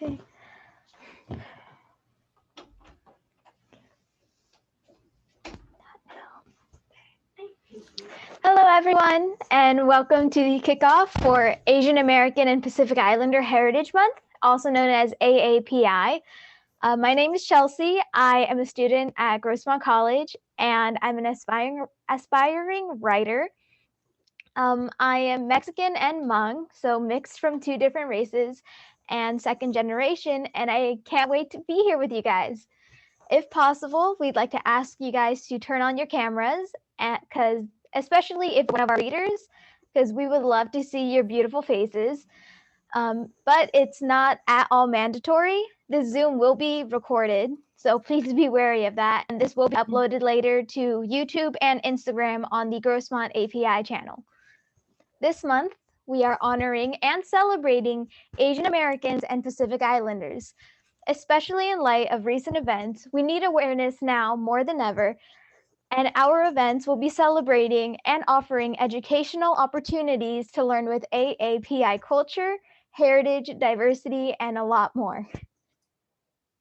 Okay. Hello, everyone, and welcome to the kickoff for Asian American and Pacific Islander Heritage Month, also known as AAPI. My name is Chelsea. I am a student at Grossmont College, and I'm an aspiring writer. I am Mexican and Hmong, so mixed from two different races and second generation, and I can't wait to be here with you guys. If possible, we'd like to ask you guys to turn on your cameras, because especially if one of our readers, because we would love to see your beautiful faces. But it's not at all mandatory. The Zoom will be recorded, so please be wary of that. And this will be uploaded later to YouTube and Instagram on the Grossmont API channel. This month, we are honoring and celebrating Asian Americans and Pacific Islanders. Especially in light of recent events, we need awareness now more than ever, and our events will be celebrating and offering educational opportunities to learn with AAPI culture, heritage, diversity, and a lot more.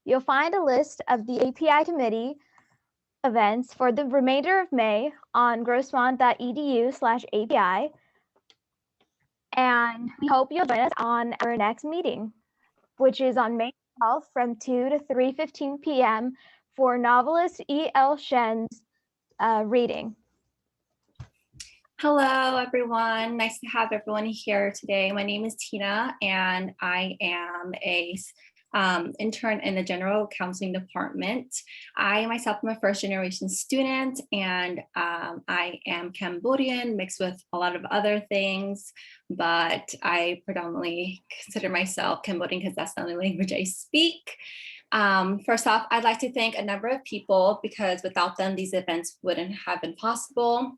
You'll find a list of the API committee events for the remainder of May on grossmont.edu/API, and we hope you'll join us on our next meeting, which is on May 12th from 2 to 3:15 p.m. for novelist E.L. Shen's reading. Hello, everyone. Nice to have everyone here today. My name is Tina, and I am a intern in the General Counseling Department. I myself am a first-generation student, and I am Cambodian mixed with a lot of other things, but I predominantly consider myself Cambodian because that's the only language I speak. First off, I'd like to thank a number of people because without them, these events wouldn't have been possible.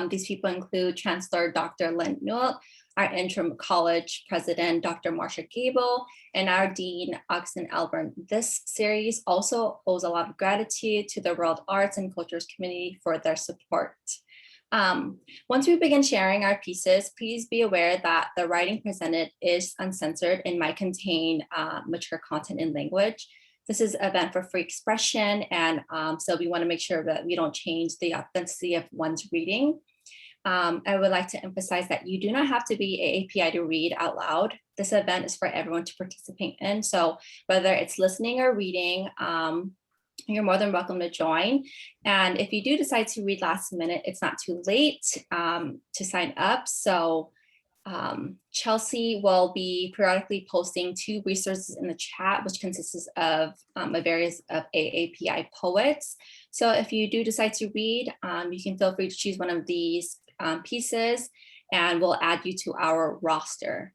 These people include Chancellor Dr. Lynn Newell, our interim college president, Dr. Marsha Gable, and our dean, Augustin Albert. This series also owes a lot of gratitude to the World Arts and Cultures community for their support. Once we begin sharing our pieces, please be aware that the writing presented is uncensored and might contain mature content in language. This is an event for free expression, and so we want to make sure that we don't change the authenticity of one's reading. I would like to emphasize that you do not have to be AAPI to read out loud. This event is for everyone to participate in. So whether it's listening or reading, you're more than welcome to join. And if you do decide to read last minute, it's not too late to sign up. So Chelsea will be periodically posting 2 resources in the chat, which consists of various of AAPI poets. So if you do decide to read, you can feel free to choose one of these pieces, and we'll add you to our roster.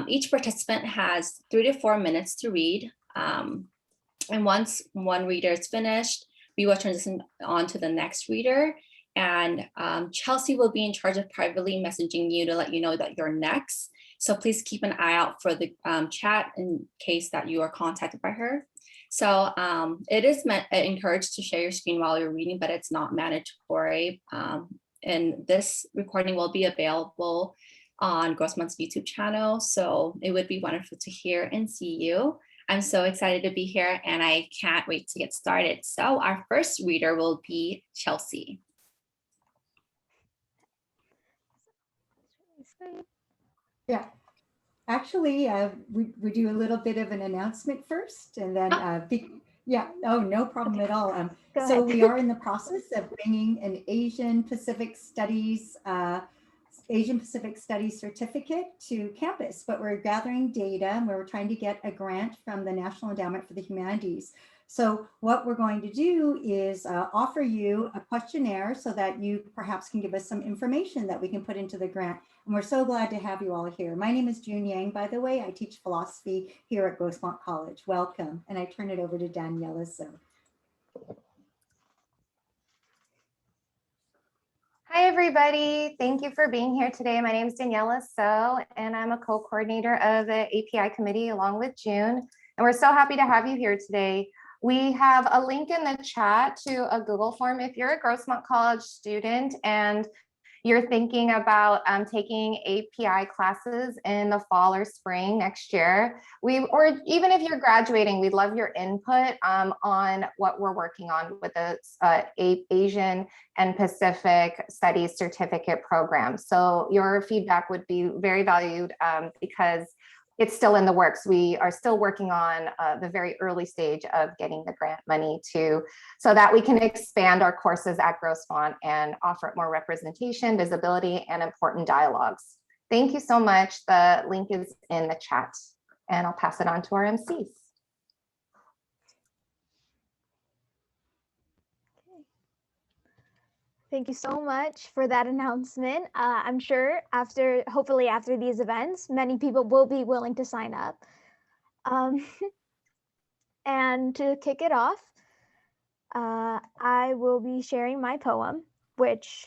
Each participant has 3 to 4 minutes to read. And once one reader is finished, we will transition on to the next reader. And Chelsea will be in charge of privately messaging you to let you know that you're next. So please keep an eye out for the chat in case that you are contacted by her. So it is encouraged to share your screen while you're reading, but it's not mandatory. And this recording will be available on Grossmont's YouTube channel. So it would be wonderful to hear and see you. I'm so excited to be here, and I can't wait to get started. So our first reader will be Chelsea. Yeah, actually, we do a little bit of an announcement first, and then, yeah, oh, no problem at all. So we are in the process of bringing an Asian Pacific Studies certificate to campus, but we're gathering data and we're trying to get a grant from the National Endowment for the Humanities. So what we're going to do is offer you a questionnaire so that you perhaps can give us some information that we can put into the grant. And we're so glad to have you all here. My name is Jun Yang, by the way. I teach philosophy here at Grossmont College. Welcome. And I turn it over to Daniela. So. Hi, everybody. Thank you for being here today. My name is Daniela So, and I'm a co-coordinator of the API committee along with June. And we're so happy to have you here today. We have a link in the chat to a Google form if you're a Grossmont College student and you're thinking about taking API classes in the fall or spring next year, or even if you're graduating, we'd love your input on what we're working on with the Asian and Pacific Studies Certificate Program. So your feedback would be very valued because it's still in the works. We are still working on the very early stage of getting the grant money so that we can expand our courses at Grossmont and offer more representation, visibility, and important dialogues. Thank you so much. The link is in the chat, and I'll pass it on to our MCs. Thank you so much for that announcement. I'm sure hopefully after these events, many people will be willing to sign up. And to kick it off, I will be sharing my poem, which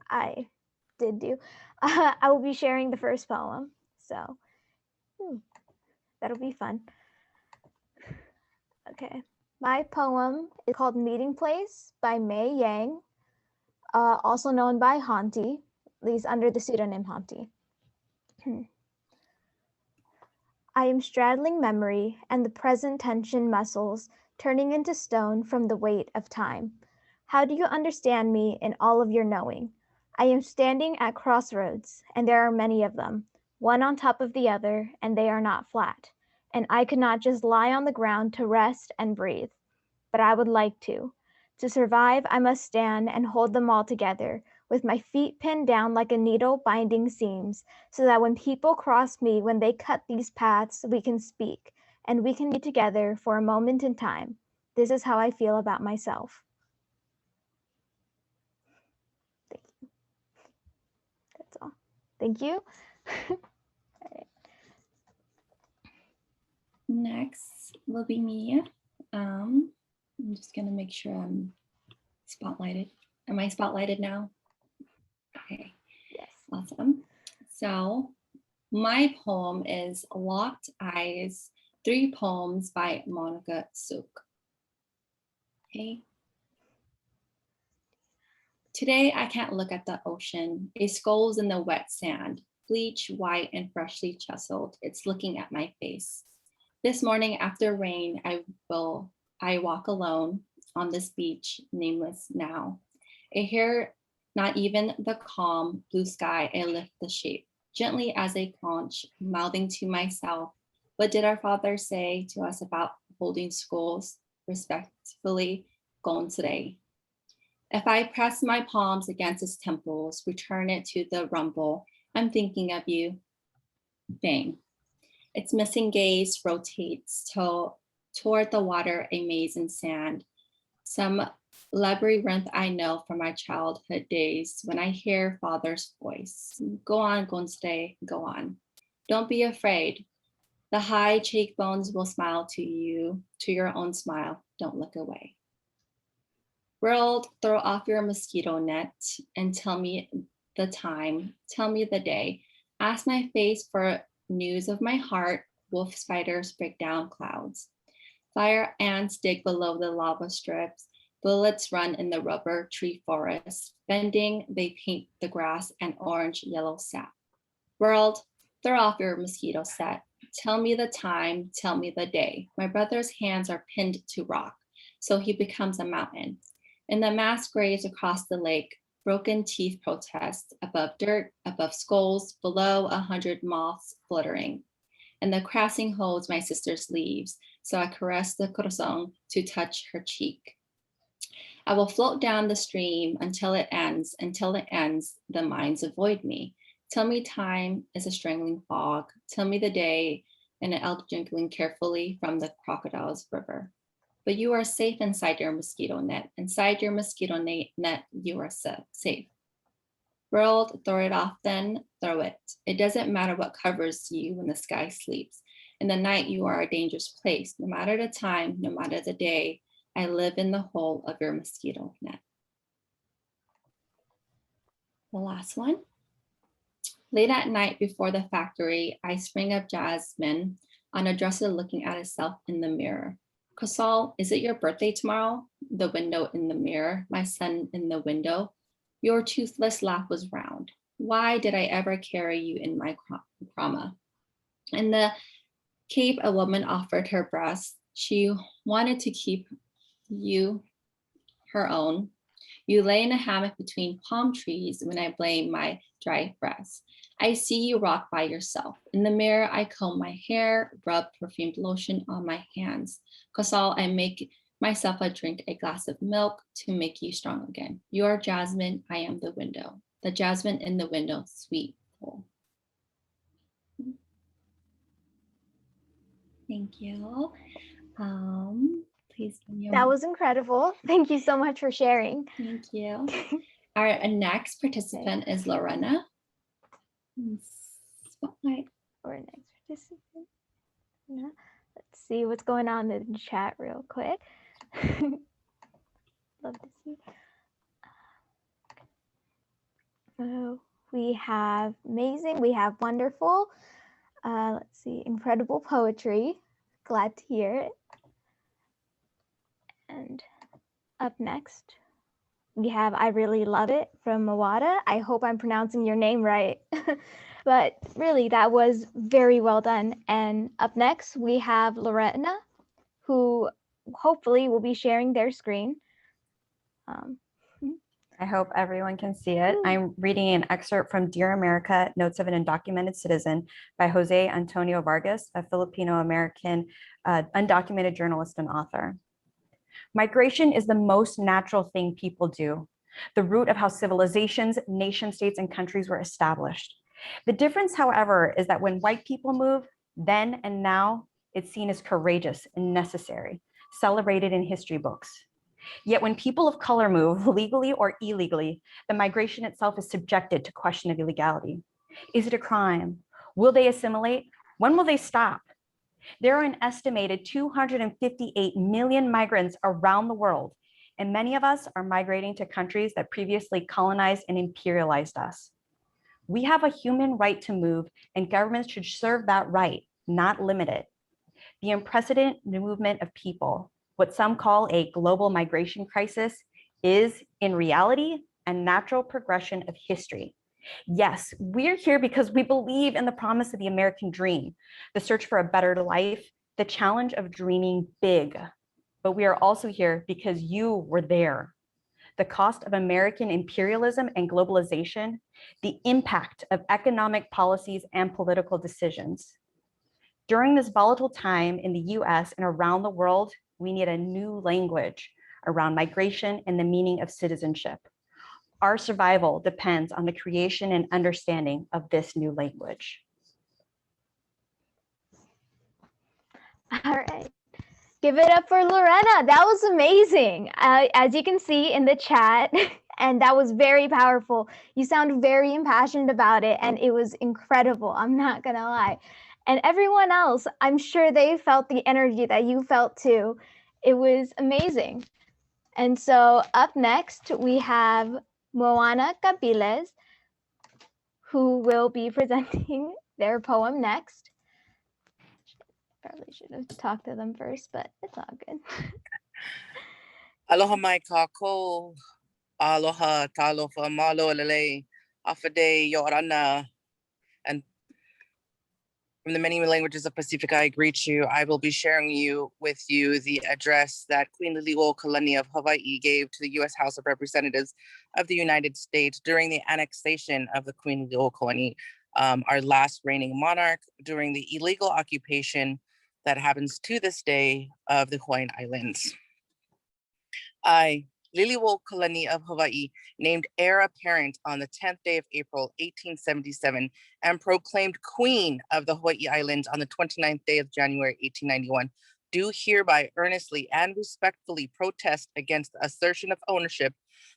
I did do. I will be sharing the first poem, so that'll be fun. Okay, my poem is called Meeting Place by May Yang. Also known by Hanti, at least under the pseudonym Hanti. I am straddling memory and the present tension muscles turning into stone from the weight of time. How do you understand me in all of your knowing? I am standing at crossroads, and there are many of them, one on top of the other, and they are not flat. And I could not just lie on the ground to rest and breathe, but I would like to. To survive, I must stand and hold them all together, with my feet pinned down like a needle binding seams, so that when people cross me, when they cut these paths, we can speak, and we can be together for a moment in time. This is how I feel about myself. Thank you. That's all. Thank you. All right. Next will be me. I'm just gonna make sure I'm spotlighted. Am I spotlighted now? Okay, Yes. Awesome. So my poem is Locked Eyes, 3 poems by Monica Capiles. Okay. Today I can't look at the ocean. It skulls in the wet sand, bleach, white, and freshly chiseled. It's looking at my face. This morning after rain, I walk alone on this beach, nameless now. I hear not even the calm blue sky. I lift the shape gently as a conch, mouthing to myself, what did our father say to us about holding schools? Respectfully, gone today. If I press my palms against his temples, return it to the rumble, I'm thinking of you. Bang. Its missing gaze rotates toward the water, a maze in sand. Some labyrinth I know from my childhood days when I hear father's voice. Go on, Gonste, go on. Don't be afraid. The high cheekbones will smile to you, to your own smile. Don't look away. World, throw off your mosquito net and tell me the time, tell me the day. Ask my face for news of my heart. Wolf spiders break down clouds. Fire ants dig below the lava strips. Bullets run in the rubber tree forest. Bending, they paint the grass an orange yellow sap. World, throw off your mosquito set. Tell me the time, tell me the day. My brother's hands are pinned to rock, so he becomes a mountain. In the mass graves across the lake, broken teeth protest, above dirt, above skulls, below 100 moths fluttering. And the crashing holds my sister's leaves, so I caress the corazon to touch her cheek. I will float down the stream until it ends, the minds avoid me. Tell me time is a strangling fog. Tell me the day and an elk drinking carefully from the crocodile's river. But you are safe inside your mosquito net. Inside your mosquito net, you are safe. World, throw it off then, throw it. It doesn't matter what covers you when the sky sleeps. In the night, you are a dangerous place. No matter the time, no matter the day, I live in the hole of your mosquito net. The last one. Late at night before the factory, I spring up jasmine on a dresser looking at itself in the mirror. Casal, is it your birthday tomorrow? The window in the mirror, my son in the window. Your toothless laugh was round. Why did I ever carry you in my krama? In the Cape, a woman offered her breast. She wanted to keep you her own. You lay in a hammock between palm trees when I blame my dry breast. I see you rock by yourself. In the mirror, I comb my hair, rub perfumed lotion on my hands. Kasal, I make myself drink a glass of milk to make you strong again. You are jasmine, I am the window. The jasmine in the window, sweet full. Thank you. Please. That was incredible. Thank you so much for sharing. Thank you. Our next participant is Lorena. Spotlight. Our next participant. Yeah. Let's see what's going on in the chat real quick. Love to see. So we have amazing, we have wonderful. Let's see, incredible poetry. Glad to hear it. And up next, we have I Really Love It from Moana. I hope I'm pronouncing your name right. But really, that was very well done. And up next, we have Lorena, who hopefully will be sharing their screen. I hope everyone can see it. I'm reading an excerpt from Dear America, Notes of an Undocumented Citizen by Jose Antonio Vargas, a Filipino-American undocumented journalist and author. Migration is the most natural thing people do, the root of how civilizations, nation states, and countries were established. The difference, however, is that when white people move, then and now, it's seen as courageous and necessary, celebrated in history books. Yet when people of color move, legally or illegally, the migration itself is subjected to question of illegality. Is it a crime? Will they assimilate? When will they stop? There are an estimated 258 million migrants around the world, and many of us are migrating to countries that previously colonized and imperialized us. We have a human right to move, and governments should serve that right, not limit it. The unprecedented movement of people, what some call a global migration crisis, is in reality a natural progression of history. Yes, we're here because we believe in the promise of the American dream, the search for a better life, the challenge of dreaming big. But we are also here because you were there. The cost of American imperialism and globalization, the impact of economic policies and political decisions. During this volatile time in the US and around the world, we need a new language around migration and the meaning of citizenship. Our survival depends on the creation and understanding of this new language. All right. Give it up for Lorena. That was amazing. As you can see in the chat, and that was very powerful. You sound very impassioned about it, and it was incredible. I'm not gonna lie. And everyone else, I'm sure they felt the energy that you felt too. It was amazing. And so up next, we have Moana Capiles, who will be presenting their poem next. Probably should have talked to them first, but it's all good. Aloha mai kako, aloha talofa malo lele, afade yorana. And from the many languages of Pacifica, I greet you. I will be sharing with you the address that Queen Liliuokalani of Hawaii gave to the U.S. House of Representatives of the United States during the annexation of the Queen Liliuokalani, our last reigning monarch, during the illegal occupation that happens to this day of the Hawaiian Islands. I, Liliuokalani of Hawaii, named heir apparent on the 10th day of April, 1877, and proclaimed Queen of the Hawaii Islands on the 29th day of January, 1891, do hereby earnestly and respectfully protest against the assertion of ownership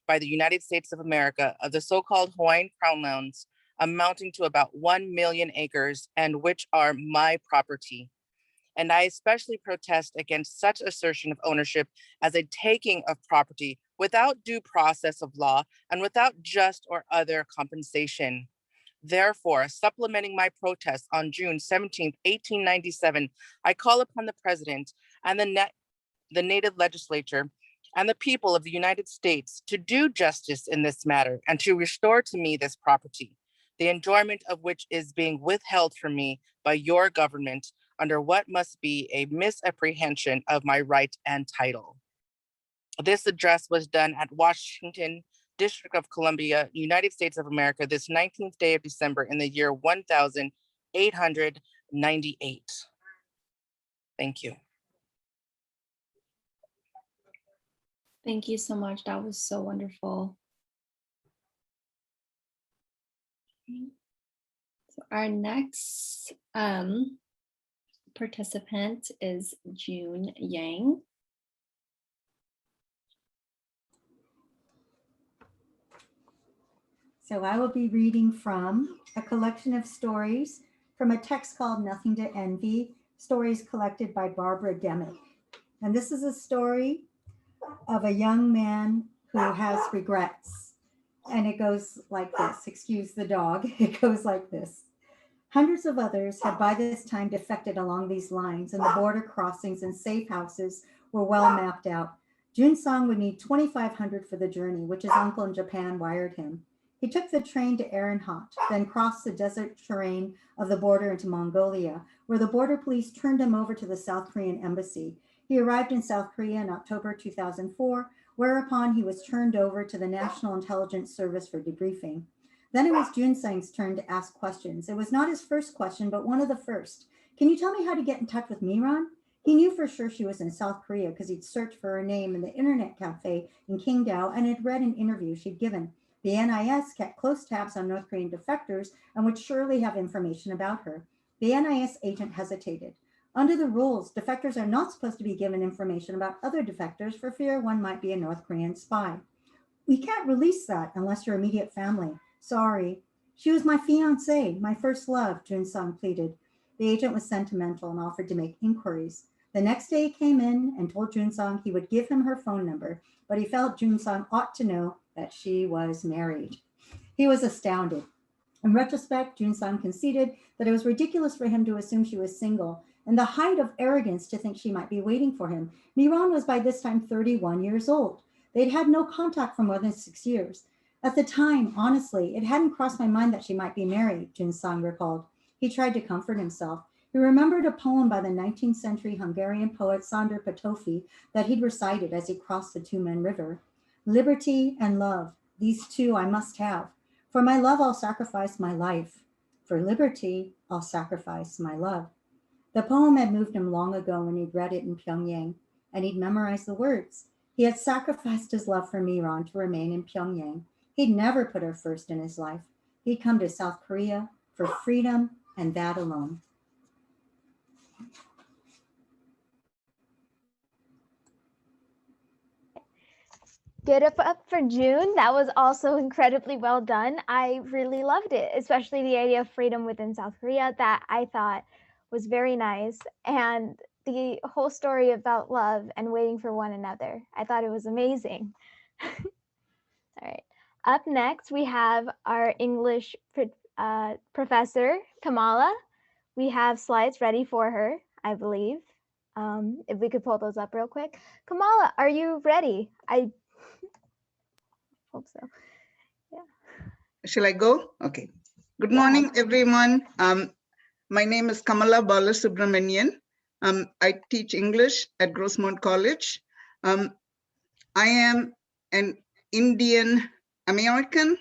by the United States of America of the so-called Hawaiian Crown Lands, amounting to about 1 million acres, and which are my property. And I especially protest against such assertion of ownership as a taking of property without due process of law and without just or other compensation. Therefore, supplementing my protest on June 17, 1897, I call upon the President and the native legislature and the people of the United States to do justice in this matter and to restore to me this property, the enjoyment of which is being withheld from me by your government under what must be a misapprehension of my right and title. This address was done at Washington, District of Columbia, United States of America, this 19th day of December in the year 1898. Thank you. Thank you so much. That was so wonderful. So our next participant is Jun Yang. So I will be reading from a collection of stories from a text called Nothing to Envy, stories collected by Barbara Demick. And this is a story of a young man who has regrets. And it goes like this. Excuse the dog. It goes like this. Hundreds of others had by this time defected along these lines, and the border crossings and safe houses were well mapped out. Jun-sung would need $2,500 for the journey, which his uncle in Japan wired him. He took the train to Erenhot, then crossed the desert terrain of the border into Mongolia, where the border police turned him over to the South Korean embassy. He arrived in South Korea in October 2004, whereupon he was turned over to the National Intelligence Service for debriefing. Then it was Jun-sung's turn to ask questions. It was not his first question, but one of the first. Can you tell me how to get in touch with Miran? He knew for sure she was in South Korea because he'd searched for her name in the internet cafe in Qingdao and had read an interview she'd given. The NIS kept close tabs on North Korean defectors and would surely have information about her. The NIS agent hesitated. Under the rules, defectors are not supposed to be given information about other defectors for fear one might be a North Korean spy. We can't release that unless your immediate family. Sorry. She was my fiancée, my first love, Jun-sung pleaded. The agent was sentimental and offered to make inquiries. The next day he came in and told Jun-sung he would give him her phone number, but he felt Jun-sung ought to know that she was married. He was astounded. In retrospect, Jun-sung conceded that it was ridiculous for him to assume she was single, and the height of arrogance to think she might be waiting for him. Miran was by this time 31 years old. They'd had no contact for more than 6 years. At the time, honestly, it hadn't crossed my mind that she might be married, Jun-sung recalled. He tried to comfort himself. He remembered a poem by the 19th century Hungarian poet Sándor Petőfi that he'd recited as he crossed the Tumen River. Liberty and love, these two I must have. For my love, I'll sacrifice my life. For liberty, I'll sacrifice my love. The poem had moved him long ago when he'd read it in Pyongyang, and he'd memorized the words. He had sacrificed his love for Miran to remain in Pyongyang. He'd never put her first in his life. He'd come to South Korea for freedom and that alone. Get up for June. That was also incredibly well done. I really loved it, especially the idea of freedom within South Korea that I thought was very nice. And the whole story about love and waiting for one another. I thought it was amazing. All right. Up next, we have our English professor, Kamala. We have slides ready for her, I believe. If we could pull those up real quick. Kamala, are you ready? I hope so. Yeah. Shall I go? Okay. Good morning, everyone. My name is Kamala Balasubramanian. I teach English at Grossmont College. I am an Indian American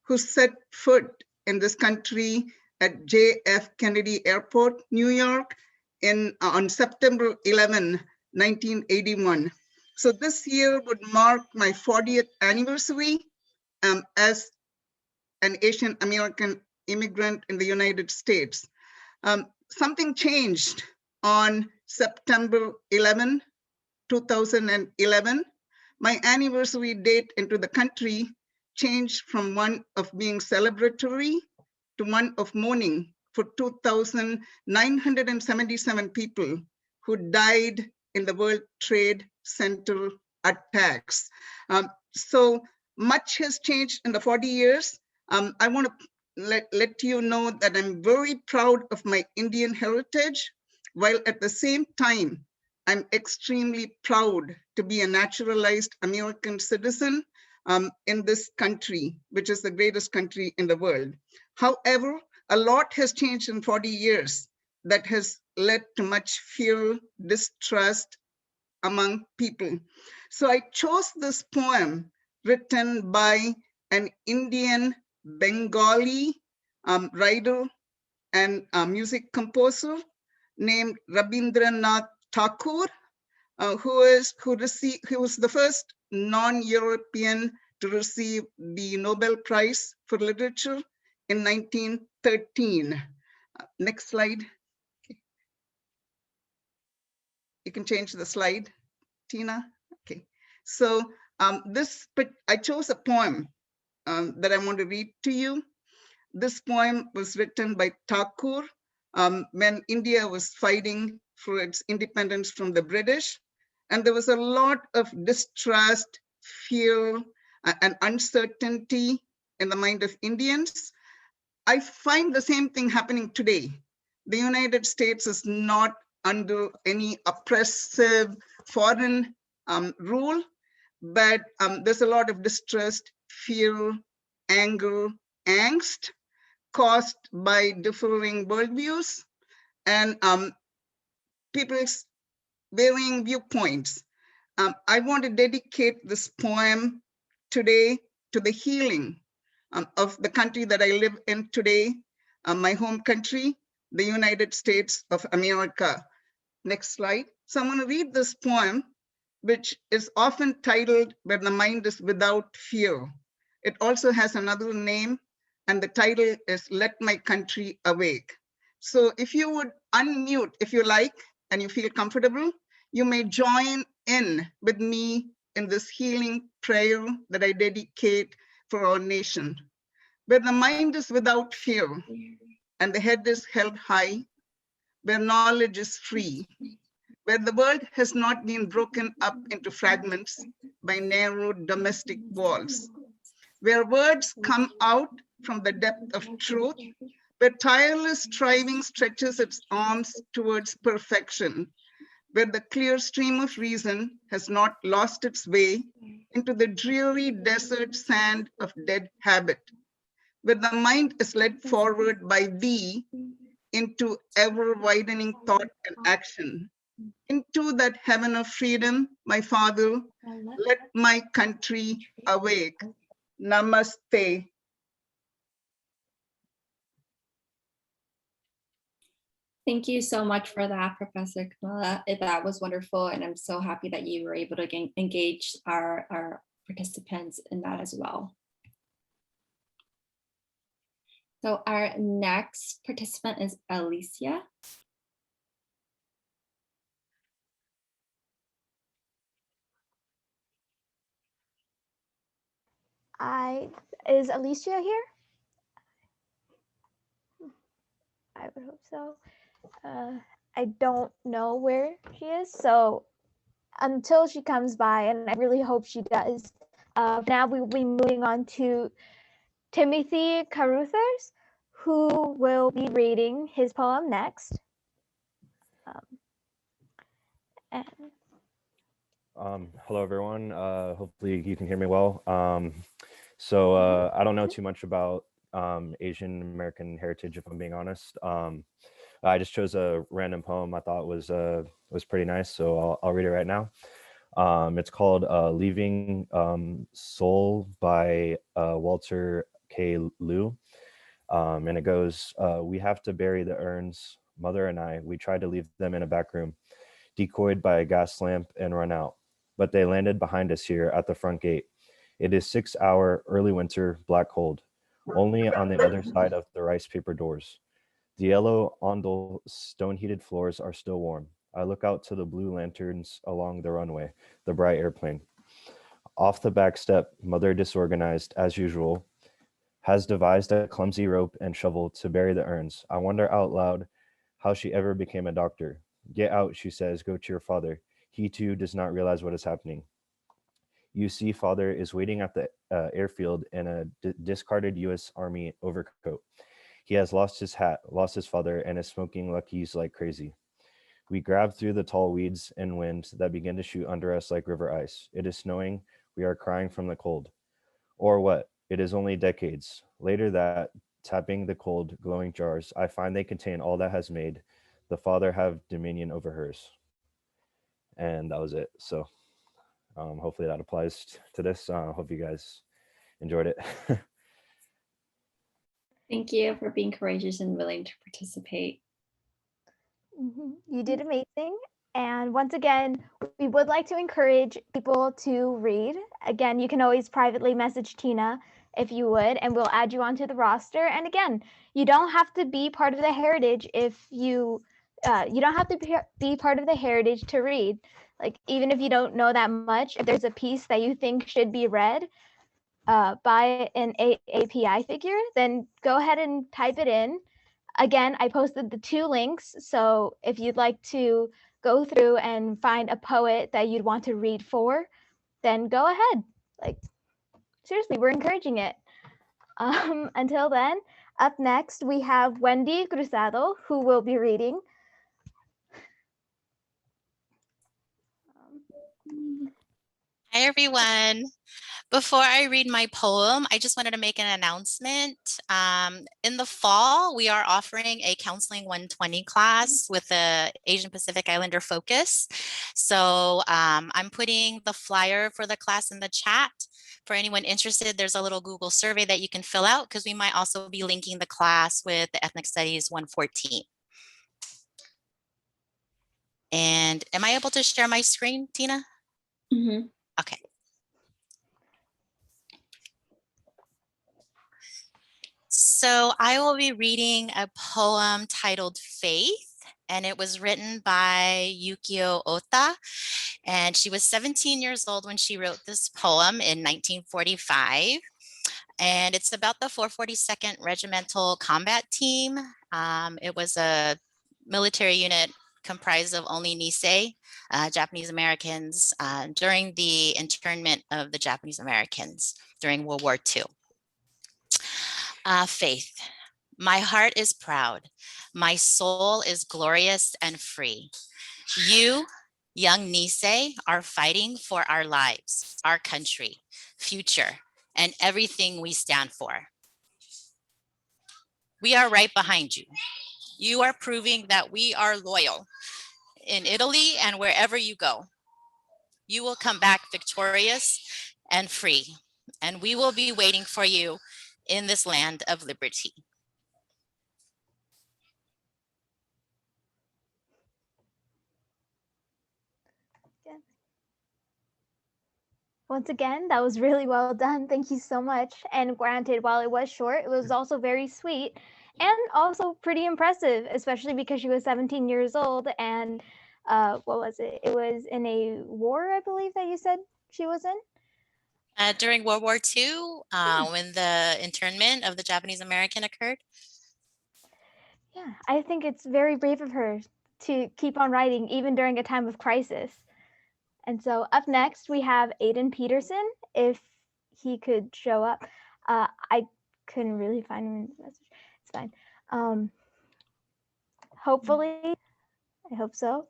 who set foot in this country at JF Kennedy Airport, New York, on September 11, 1981. So this year would mark my 40th anniversary as an Asian American immigrant in the United States. Something changed on September 11, 2011. My anniversary date into the country changed from one of being celebratory to one of mourning for 2,977 people who died in the World Trade Center attacks. So much has changed in the 40 years. I want to let you know that I'm very proud of my Indian heritage, while at the same time, I'm extremely proud to be a naturalized American citizen in this country, which is the greatest country in the world. However, a lot has changed in 40 years that has led to much fear, distrust among people. So I chose this poem written by an Indian Bengali writer and music composer named Rabindranath Tagore, who was the first non-European to receive the Nobel Prize for Literature in 1913. Next slide. You can change the slide, Tina. Okay. So I chose a poem that I want to read to you. This poem was written by Tagore when India was fighting for its independence from the British. And there was a lot of distrust, fear, and uncertainty in the mind of Indians. I find the same thing happening today. The United States is not under any oppressive foreign rule, but there's a lot of distrust, fear, anger, angst caused by differing worldviews and people's varying viewpoints. I want to dedicate this poem today to the healing of the country that I live in today, my home country, the United States of America. Next slide. So I'm going to read this poem, which is often titled When the Mind is Without Fear. It also has another name, and the title is Let My Country Awake. So if you would unmute, if you like, and you feel comfortable, you may join in with me in this healing prayer that I dedicate for our nation. Where the mind is without fear and the head is held high, where knowledge is free, where the world has not been broken up into fragments by narrow domestic walls, where words come out from the depth of truth, where tireless striving stretches its arms towards perfection, where the clear stream of reason has not lost its way into the dreary desert sand of dead habit, where the mind is led forward by thee into ever-widening thought and action, into that heaven of freedom, my Father, let my country awake. Namaste. Thank you so much for that, Professor Kamala. That was wonderful, and I'm so happy that you were able to engage our participants in that as well. So our next participant is Alicia. Is Alicia here? I would hope so. I don't know where she is, so until she comes by, and I really hope she does, now we will be moving on to Timothy Carruthers, who will be reading his poem next. Hello, everyone. Hopefully you can hear me well. I don't know too much about Asian American heritage, if I'm being honest. I just chose a random poem I thought was pretty nice, so I'll read it right now. It's called Leaving Seoul by Walter K. Liu. And it goes, we have to bury the urns, mother and I. We tried to leave them in a back room, decoyed by a gas lamp and run out. But they landed behind us here at the front gate. It is 6-hour early winter, black cold, only on the other side of the rice paper doors. The yellow ondel stone-heated floors are still warm. I look out to the blue lanterns along the runway, the bright airplane. Off the back step, mother disorganized, as usual, has devised a clumsy rope and shovel to bury the urns. I wonder out loud how she ever became a doctor. Get out, she says, go to your father. He too does not realize what is happening. You see, father is waiting at the airfield in a discarded US Army overcoat. He has lost his hat, lost his father, and is smoking Luckies like crazy. We grab through the tall weeds and wind that begin to shoot under us like river ice. It is snowing. We are crying from the cold. Or what? It is only decades. Later that, tapping the cold, glowing jars, I find they contain all that has made the Father have dominion over hers. And that was it. So hopefully that applies to this. Hope you guys enjoyed it. Thank you for being courageous and willing to participate. You did amazing. And once again, we would like to encourage people to read. Again, you can always privately message Tina if you would, and we'll add you onto the roster. And again, you don't have to be part of the heritage if you don't have to be part of the heritage to read. Like, even if you don't know that much, if there's a piece that you think should be read by an AAPI figure, then go ahead and type it in. Again, I posted the 2 links, so if you'd like to go through and find a poet that you'd want to read for, then go ahead. Like, seriously, we're encouraging it. Until then, up next, we have Wendy Cruzado, who will be reading. Hi, everyone. Before I read my poem, I just wanted to make an announcement. In the fall, we are offering a Counseling 120 class with the Asian Pacific Islander focus. So I'm putting the flyer for the class in the chat. For anyone interested, there's a little Google survey that you can fill out because we might also be linking the class with the Ethnic Studies 114. And am I able to share my screen, Tina? Mm-hmm. Okay. So I will be reading a poem titled Faith, and it was written by Yukio Ota. And she was 17 years old when she wrote this poem in 1945. And it's about the 442nd Regimental Combat Team. It was a military unit comprised of only Nisei, Japanese Americans, during the internment of the Japanese Americans during World War II. Faith. My heart is proud. My soul is glorious and free. You, young Nisei, are fighting for our lives, our country, future, and everything we stand for. We are right behind you. You are proving that we are loyal in Italy and wherever you go. You will come back victorious and free, and we will be waiting for you in this land of liberty. Once again, that was really well done. Thank you so much. And granted, while it was short, it was also very sweet and also pretty impressive, especially because she was 17 years old. And what was it? It was in a war, I believe, that you said she was in? During World War II, when the internment of the Japanese American occurred. Yeah, I think it's very brave of her to keep on writing even during a time of crisis. And so up next, we have Aidan Peterson, if he could show up. I couldn't really find him in the message. It's fine. Hopefully, I hope so.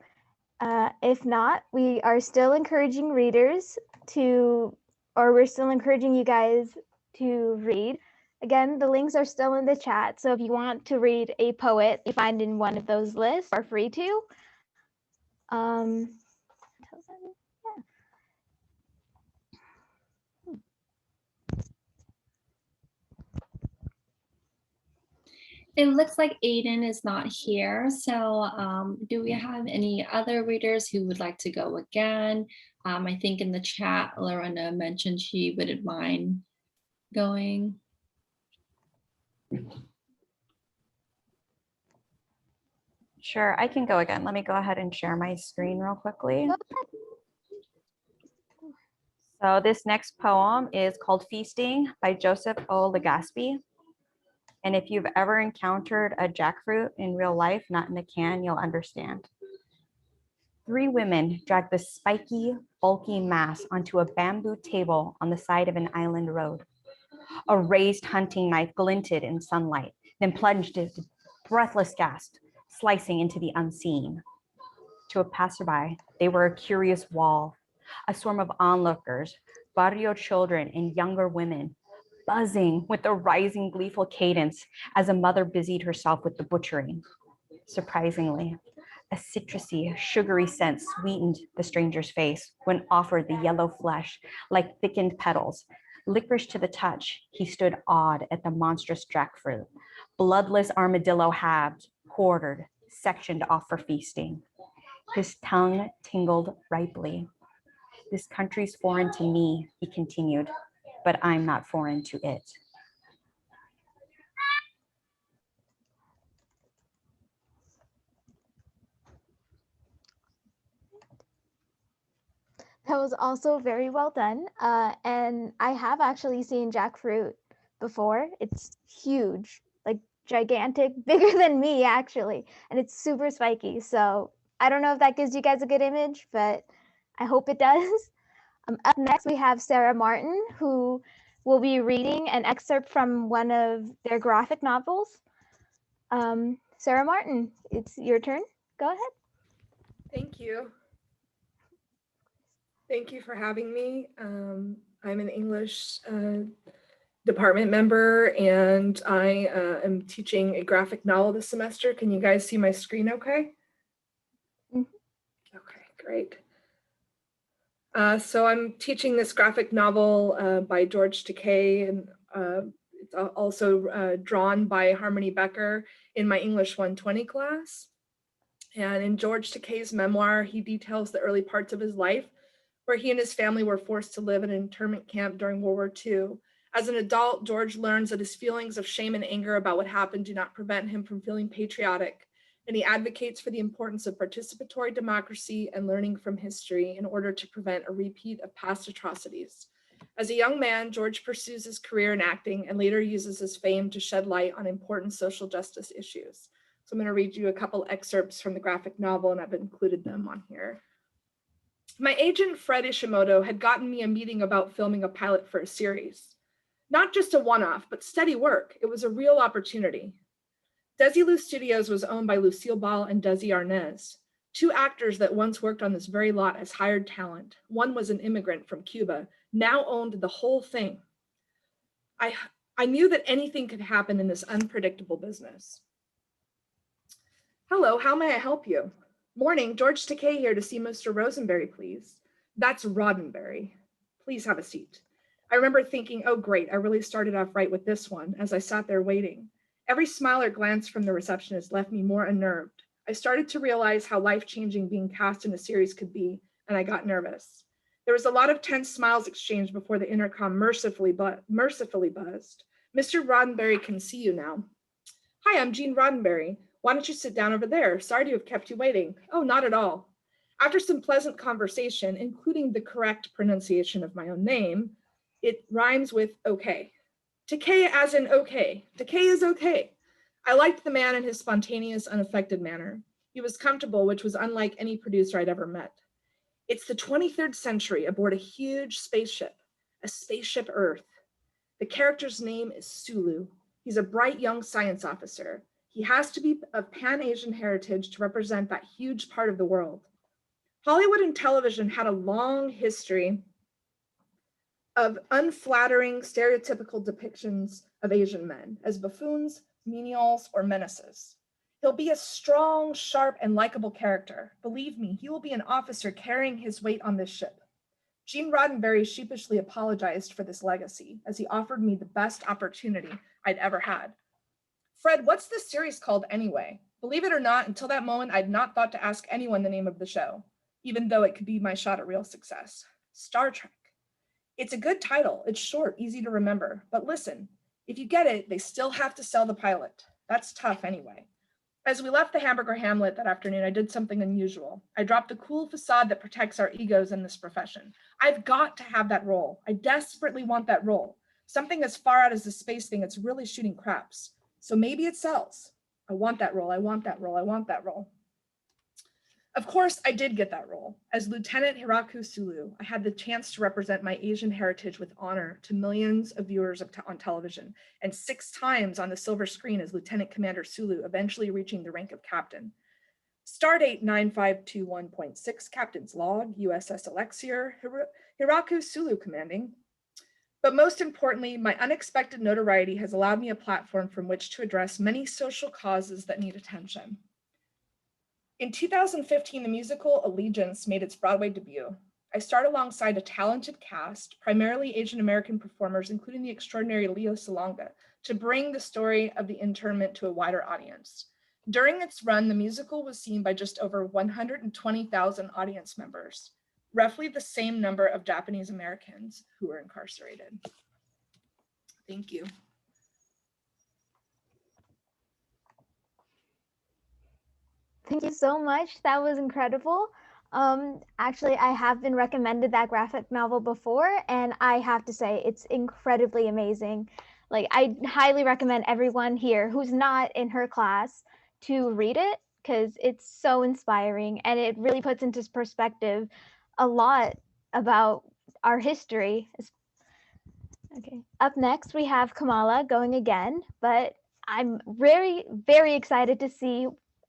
If not, we are still encouraging readers we're still encouraging you guys to read. Again, the links are still in the chat. So if you want to read a poet you find in one of those lists, are free to. It looks like Aidan is not here. So do we have any other readers who would like to go again? I think in the chat, Lorena mentioned she wouldn't mind going. Sure, I can go again. Let me go ahead and share my screen real quickly. So this next poem is called Feasting by Joseph O. Legaspi. And if you've ever encountered a jackfruit in real life, not in a can, you'll understand. 3 women dragged this spiky, bulky mass onto a bamboo table on the side of an island road. A raised hunting knife glinted in sunlight, then plunged into breathless gasp, slicing into the unseen. To a passerby, they were a curious wall, a swarm of onlookers, barrio children and younger women, buzzing with a rising gleeful cadence as a mother busied herself with the butchering. Surprisingly, a citrusy, sugary scent sweetened the stranger's face when offered the yellow flesh like thickened petals. Licorice to the touch, he stood awed at the monstrous jackfruit, bloodless armadillo halved, quartered, sectioned off for feasting. His tongue tingled ripely. This country's foreign to me, he continued, but I'm not foreign to it. That was also very well done. And I have actually seen jackfruit before. It's huge, like gigantic, bigger than me actually. And it's super spiky. So I don't know if that gives you guys a good image, but I hope it does. Up next, we have Sarah Martin, who will be reading an excerpt from one of their graphic novels. Sarah Martin, it's your turn. Go ahead. Thank you. Thank you for having me. I'm an English department member, and I am teaching a graphic novel this semester. Can you guys see my screen okay? Mm-hmm. Okay, great. So I'm teaching this graphic novel by George Takei, and it's also drawn by Harmony Becker in my English 120 class. And in George Takei's memoir, he details the early parts of his life where he and his family were forced to live in an internment camp during World War II. As an adult, George learns that his feelings of shame and anger about what happened do not prevent him from feeling patriotic, and he advocates for the importance of participatory democracy and learning from history in order to prevent a repeat of past atrocities. As a young man, George pursues his career in acting and later uses his fame to shed light on important social justice issues. So I'm going to read you a couple excerpts from the graphic novel, and I've included them on here. My agent, Fred Ishimoto, had gotten me a meeting about filming a pilot for a series. Not just a one-off, but steady work. It was a real opportunity. Desilu Studios was owned by Lucille Ball and Desi Arnaz, two actors that once worked on this very lot as hired talent. One was an immigrant from Cuba, now owned the whole thing. I knew that anything could happen in this unpredictable business. Hello, how may I help you? Morning, George Takei here to see Mr. Rosenberry, please. That's Roddenberry. Please have a seat. I remember thinking, oh great, I really started off right with this one as I sat there waiting. Every smile or glance from the receptionist left me more unnerved. I started to realize how life-changing being cast in a series could be, and I got nervous. There was a lot of tense smiles exchanged before the intercom mercifully buzzed. Mr. Roddenberry can see you now. Hi, I'm Jean Roddenberry. Why don't you sit down over there? Sorry to have kept you waiting. Oh, not at all. After some pleasant conversation, including the correct pronunciation of my own name, it rhymes with okay. Takei as in okay. Takei is okay. I liked the man in his spontaneous, unaffected manner. He was comfortable, which was unlike any producer I'd ever met. It's the 23rd century aboard a huge spaceship Earth. The character's name is Sulu. He's a bright young science officer. He has to be of Pan-Asian heritage to represent that huge part of the world. Hollywood and television had a long history of unflattering, stereotypical depictions of Asian men as buffoons, menials, or menaces. He'll be a strong, sharp, and likable character. Believe me, he will be an officer carrying his weight on this ship. Jean Roddenberry sheepishly apologized for this legacy as he offered me the best opportunity I'd ever had. Fred, what's this series called anyway? Believe it or not, until that moment, I'd not thought to ask anyone the name of the show, even though it could be my shot at real success. Star Trek. It's a good title. It's short, easy to remember. But listen, if you get it, they still have to sell the pilot. That's tough anyway. As we left the Hamburger Hamlet that afternoon, I did something unusual. I dropped a cool facade that protects our egos in this profession. I've got to have that role. I desperately want that role. Something as far out as the space thing, it's really shooting craps. So maybe it sells. I want that role. I want that role. I want that role. Of course, I did get that role. As Lieutenant Hiraku Sulu, I had the chance to represent my Asian heritage with honor to millions of viewers on television, and 6 times on the silver screen as Lieutenant Commander Sulu, eventually reaching the rank of captain. Stardate 9521.6, Captain's Log, USS Elixir, Hiraku Sulu commanding. But most importantly, my unexpected notoriety has allowed me a platform from which to address many social causes that need attention. In 2015, the musical Allegiance made its Broadway debut. I starred alongside a talented cast, primarily Asian American performers, including the extraordinary Leo Salonga, to bring the story of the internment to a wider audience. During its run, the musical was seen by just over 120,000 audience members, roughly the same number of Japanese Americans who were incarcerated. Thank you. Thank you so much. That was incredible. Actually, I have been recommended that graphic novel before, and I have to say it's incredibly amazing. Like, I highly recommend everyone here who's not in her class to read it because it's so inspiring and it really puts into perspective a lot about our history. Okay, up next we have Kamala going again, but I'm very, very excited to see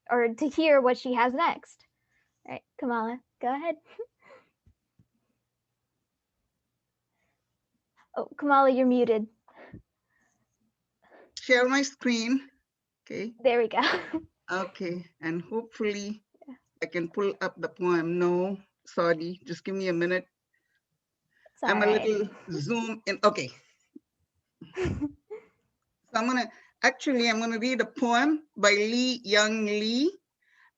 or to hear what she has next. All right, Kamala, go ahead. Oh, Kamala, you're muted. Share my screen. Okay. There we go. Okay. And hopefully I can pull up the poem. No, sorry. Just give me a minute. It's I'm all a right. little zoom in. Okay. So I'm gonna read a poem by Jun Yang.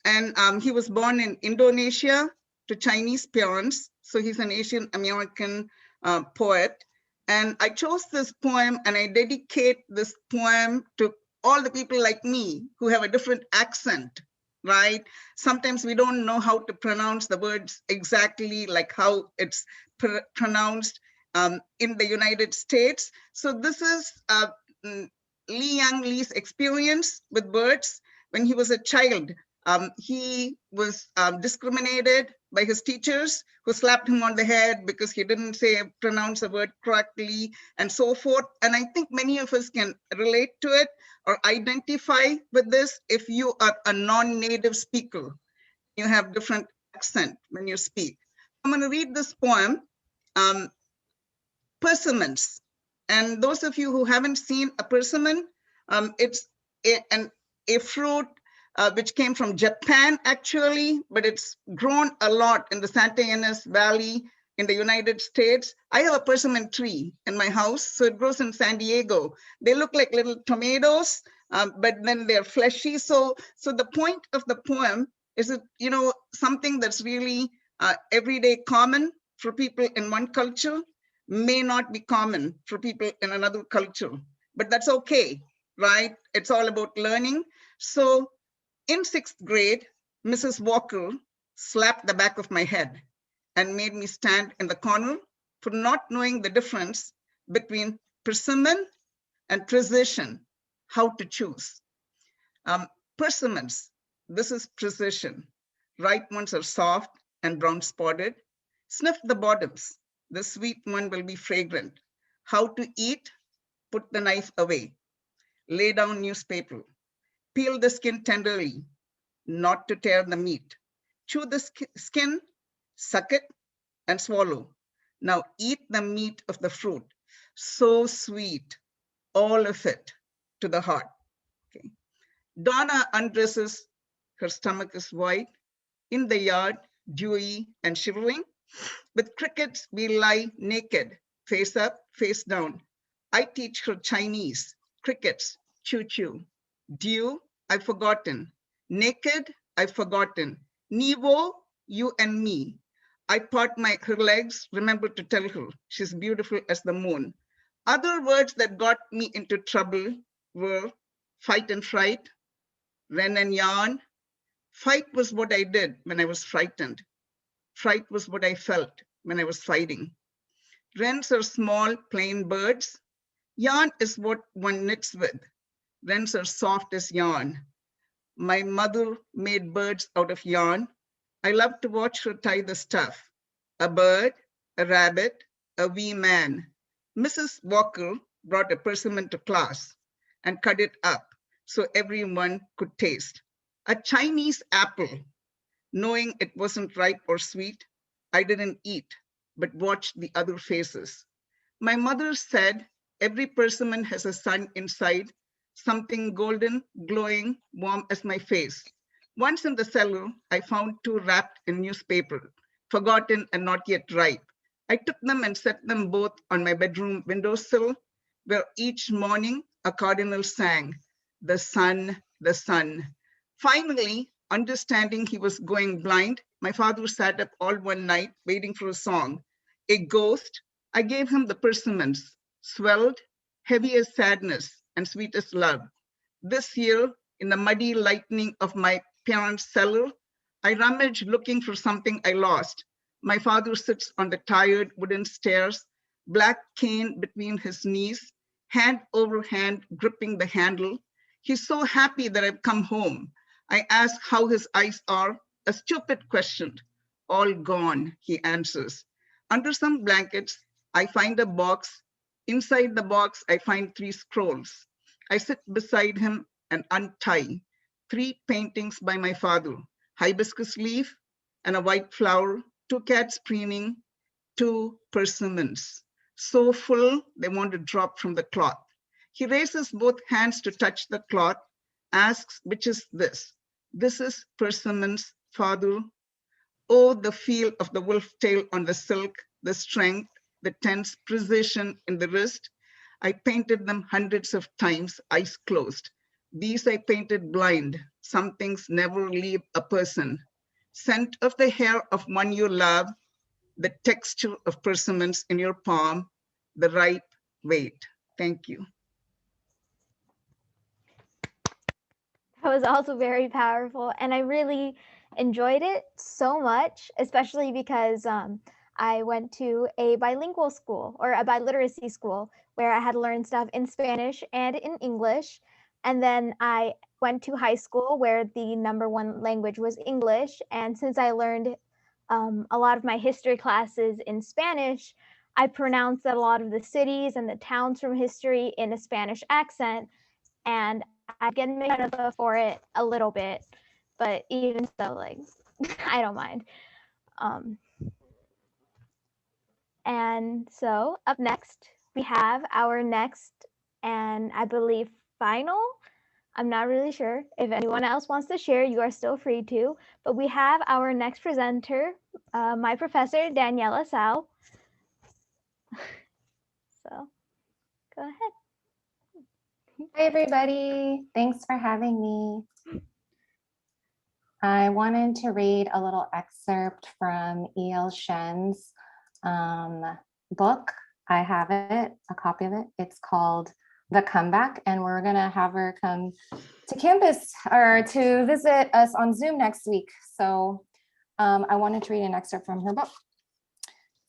And he was born in Indonesia to Chinese parents. So he's an Asian American poet. And I chose this poem and I dedicate this poem to all the people like me who have a different accent, right? Sometimes we don't know how to pronounce the words exactly like how it's pronounced in the United States. So this is Li's experience with words when he was a child. He was discriminated by his teachers who slapped him on the head because he didn't pronounce a word correctly and so forth. And I think many of us can relate to it or identify with this if you are a non-native speaker. You have different accent when you speak. I'm going to read this poem, Persimmons. And those of you who haven't seen a persimmon, it's a fruit which came from Japan actually, but it's grown a lot in the Santa Ynez Valley in the United States. I have a persimmon tree in my house, so it grows in San Diego. They look like little tomatoes, but then they're fleshy. So the point of the poem is that, you know, something that's really everyday common for people in one culture may not be common for people in another culture, but that's okay, right? It's all about learning. So in 6th grade, Mrs. Walker slapped the back of my head and made me stand in the corner for not knowing the difference between persimmon and precision, how to choose. Persimmons, this is precision. Ripe ones are soft and brown spotted. Sniff the bottoms. The sweet one will be fragrant. How to eat? Put the knife away. Lay down newspaper. Peel the skin tenderly, not to tear the meat. Chew the skin, suck it, and swallow. Now eat the meat of the fruit. So sweet, all of it to the heart. Okay. Donna undresses, her stomach is white. In the yard, dewy and shivering. With crickets, we lie naked, face up, face down. I teach her Chinese, crickets, choo-choo. Dew, I've forgotten. Naked, I've forgotten. Nivo, you and me. I part her legs, remember to tell her she's beautiful as the moon. Other words that got me into trouble were fight and fright, ren and yarn. Fight was what I did when I was frightened. Fright was what I felt when I was fighting. Wrens are small, plain birds. Yarn is what one knits with. Wrens are soft as yarn. My mother made birds out of yarn. I love to watch her tie the stuff. A bird, a rabbit, a wee man. Mrs. Walker brought a persimmon to class and cut it up so everyone could taste. A Chinese apple Knowing it wasn't ripe or sweet, I didn't eat, but watched the other faces. My mother said, every persimmon has a sun inside, something golden, glowing, warm as my face. Once in the cellar, I found two wrapped in newspaper, forgotten and not yet ripe. I took them and set them both on my bedroom windowsill, where each morning a cardinal sang, the sun, the sun. Finally, understanding he was going blind, my father sat up all one night waiting for a song. A ghost, I gave him the persimmons, swelled, heavy as sadness and sweet as love. This year, in the muddy lightning of my parents' cellar, I rummage looking for something I lost. My father sits on the tired wooden stairs, black cane between his knees, hand over hand gripping the handle. He's so happy that I've come home. I ask how his eyes are, a stupid question. All gone, he answers. Under some blankets, I find a box. Inside the box, I find 3 scrolls. I sit beside him and untie 3 paintings by my father, hibiscus leaf and a white flower, 2 cats preening, 2 persimmons. So full, they want to drop from the cloth. He raises both hands to touch the cloth, asks, which is this? This is persimmons, father. Oh, the feel of the wolf tail on the silk, the strength, the tense precision in the wrist. I painted them hundreds of times, eyes closed. These I painted blind. Some things never leave a person. Scent of the hair of one you love, the texture of persimmons in your palm, the ripe weight. Thank you. That was also very powerful, and I really enjoyed it so much, especially because I went to a bilingual school or a biliteracy school where I had to learn stuff in Spanish and in English. And then I went to high school where the #1 language was English. And since I learned a lot of my history classes in Spanish, I pronounced a lot of the cities and the towns from history in a Spanish accent. And I get made fun of for it a little bit, but even so, like, I don't mind. And so up next, we have our next and I believe final. I'm not really sure. If anyone else wants to share, you are still free to. But we have our next presenter, my professor, Daniela Sao. So go ahead. Hi, everybody. Thanks for having me. I wanted to read a little excerpt from E.L. Shen's book. I have it, a copy of it. It's called The Comeback, and we're going to have her come to campus or to visit us on Zoom next week. So I wanted to read an excerpt from her book.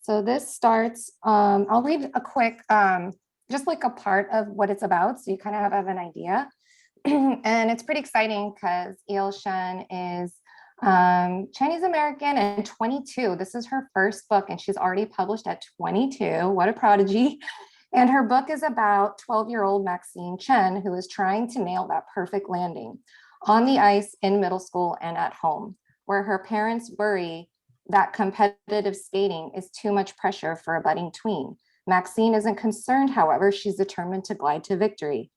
So this starts, I'll read a quick, just like a part of what it's about, so you kind of have an idea. And it's pretty exciting because E.L. Shen is Chinese American and 22. This is her first book, and she's already published at 22. What a prodigy. And her book is about 12-year-old Maxine Chen, who is trying to nail that perfect landing on the ice in middle school and at home, where her parents worry that competitive skating is too much pressure for a budding tween. Maxine isn't concerned, however, she's determined to glide to victory.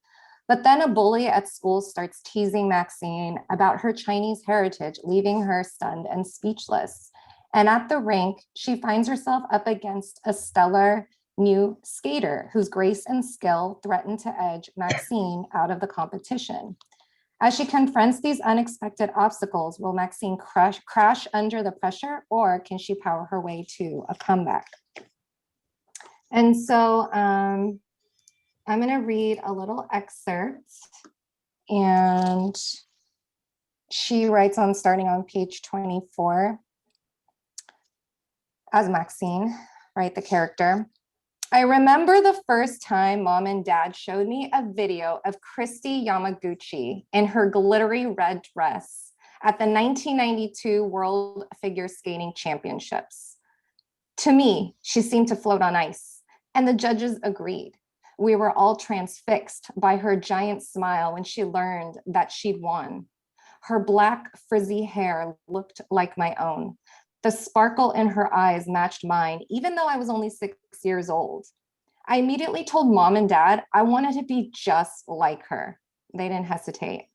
But then a bully at school starts teasing Maxine about her Chinese heritage, leaving her stunned and speechless. And at the rink, she finds herself up against a stellar new skater whose grace and skill threaten to edge Maxine out of the competition. As she confronts these unexpected obstacles, will Maxine crash under the pressure, or can she power her way to a comeback? And so I'm going to read a little excerpt, and she writes on starting on page 24 as Maxine, right, the character. I remember the first time mom and dad showed me a video of Christy Yamaguchi in her glittery red dress at the 1992 World Figure Skating Championships. To me, she seemed to float on ice, and the judges agreed. We were all transfixed by her giant smile when she learned that she'd won. Her black frizzy hair looked like my own. The sparkle in her eyes matched mine, even though I was only 6 years old. I immediately told mom and dad I wanted to be just like her. They didn't hesitate.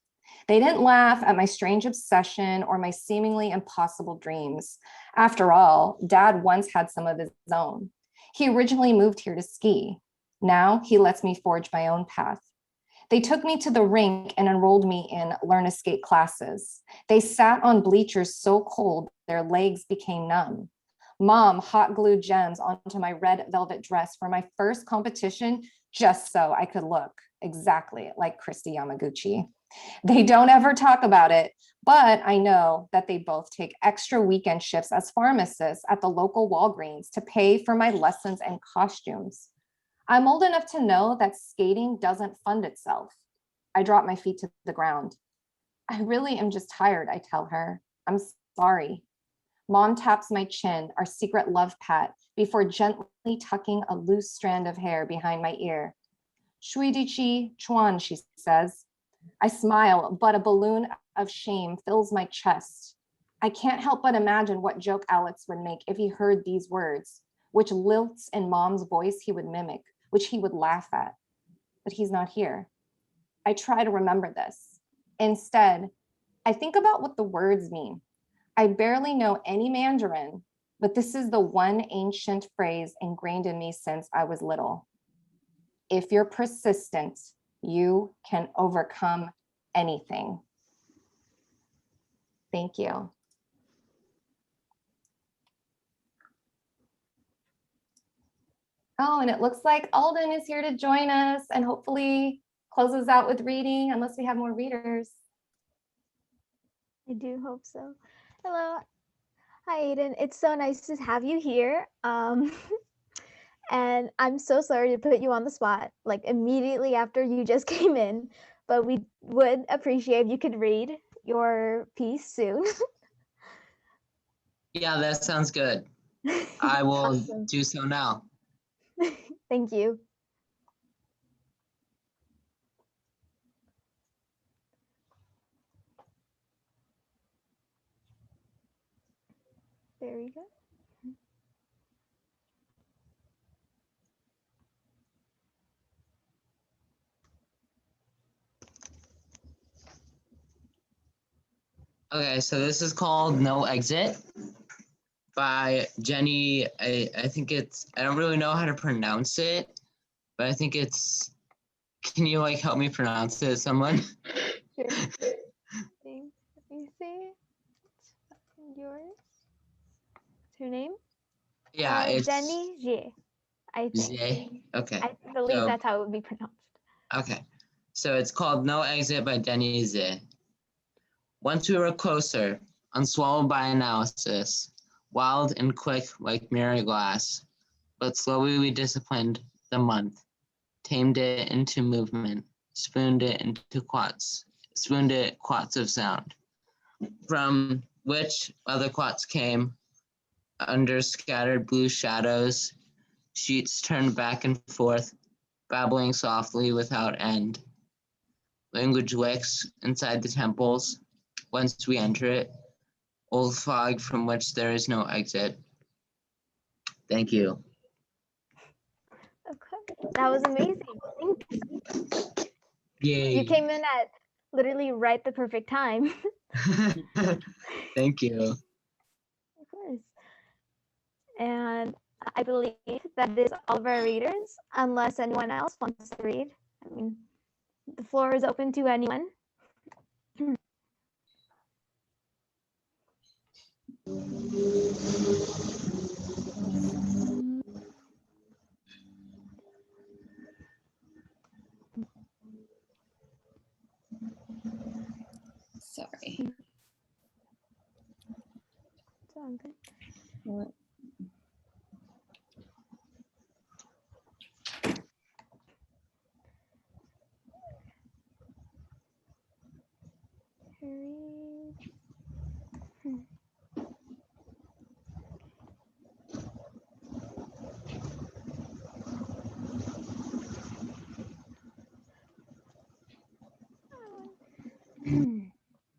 They didn't laugh at my strange obsession or my seemingly impossible dreams. After all, dad once had some of his own. He originally moved here to ski. Now he lets me forge my own path. They took me to the rink and enrolled me in learn to skate classes. They sat on bleachers so cold their legs became numb. Mom hot glued gems onto my red velvet dress for my first competition just so I could look exactly like Christy Yamaguchi. They don't ever talk about it, but I know that they both take extra weekend shifts as pharmacists at the local Walgreens to pay for my lessons and costumes. I'm old enough to know that skating doesn't fund itself. I drop my feet to the ground. I really am just tired, I tell her. I'm sorry. Mom taps my chin, our secret love pat, before gently tucking a loose strand of hair behind my ear. Shuidichi Chuan, she says. I smile, but a balloon of shame fills my chest. I can't help but imagine what joke Alex would make if he heard these words, which lilts in mom's voice he would mimic, which he would laugh at. But he's not here. I try to remember this. Instead, I think about what the words mean. I barely know any Mandarin, but this is the one ancient phrase ingrained in me since I was little. If you're persistent, you can overcome anything. Thank you. Oh, and it looks like Alden is here to join us and hopefully closes out with reading unless we have more readers. I do hope so. Hello. Hi, Aidan. It's so nice to have you here. And I'm so sorry to put you on the spot, like immediately after you just came in, but we would appreciate if you could read your piece soon. Yeah, that sounds good. I will Awesome. do so now. Thank you. There we go. Okay, so this is called No Exit by Jenny. I think it's, I don't really know how to pronounce it, but I think it's, can you like help me pronounce it, someone? Sure. Thanks. Let me see. Yours? What's her name? Yeah, it's Jenny Jie, I think. Zay. Okay. I believe So, that's how it would be pronounced. okay. So it's called No Exit by Denny Zay. Once we were closer, unswallowed by analysis, wild and quick like mirror glass, but slowly we disciplined the month, tamed it into movement, spooned it quats of sound, from which other quats came, under scattered blue shadows, sheets turned back and forth, babbling softly without end. Language licks inside the temples, once we enter it, old fog from which there is no exit. Thank you. Okay. That was amazing. Thanks. Yay. You came in at literally right the perfect time. Thank you. Of course. And I believe that is all of our readers, unless anyone else wants to read. I mean, the floor is open to anyone. Sorry. It's all good.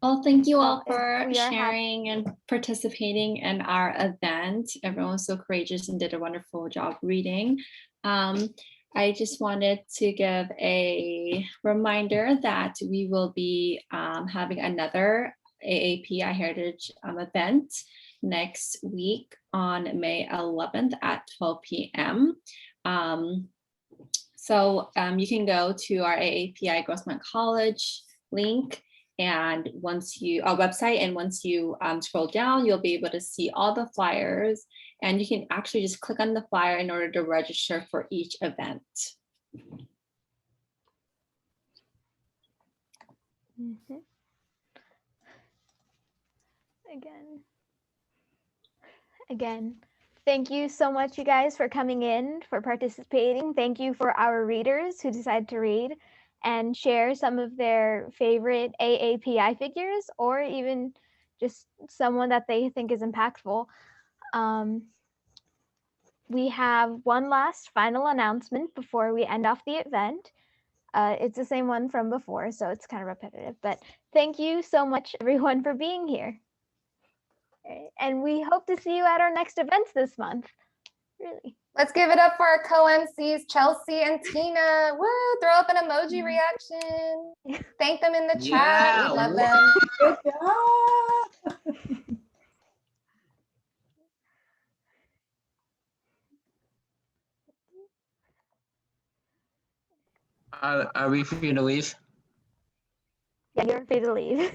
Well, thank you all Well, for we are happy. sharing and participating in our event. Everyone was so courageous and did a wonderful job reading. I just wanted to give a reminder that we will be having another AAPI Heritage event next week on May 11th at 12 p.m. So you can go to our AAPI Grossmont College link and once you our website, and once you scroll down, you'll be able to see all the flyers, and you can actually just click on the flyer in order to register for each event. Mhm. Again, thank you so much, you guys, for coming in, for participating. Thank you for our readers who decided to read and share some of their favorite AAPI figures, or even just someone that they think is impactful. We have one last final announcement before we end off the event. It's the same one from before, so it's kind of repetitive, but thank you so much, everyone, for being here. And we hope to see you at our next events this month. Really. Let's give it up for our co-MCs, Chelsea and Tina. Woo, throw up an emoji reaction. Thank them in the chat. Yeah, We love woo. them. Good job. Are we free to leave? Yeah, you're free to leave.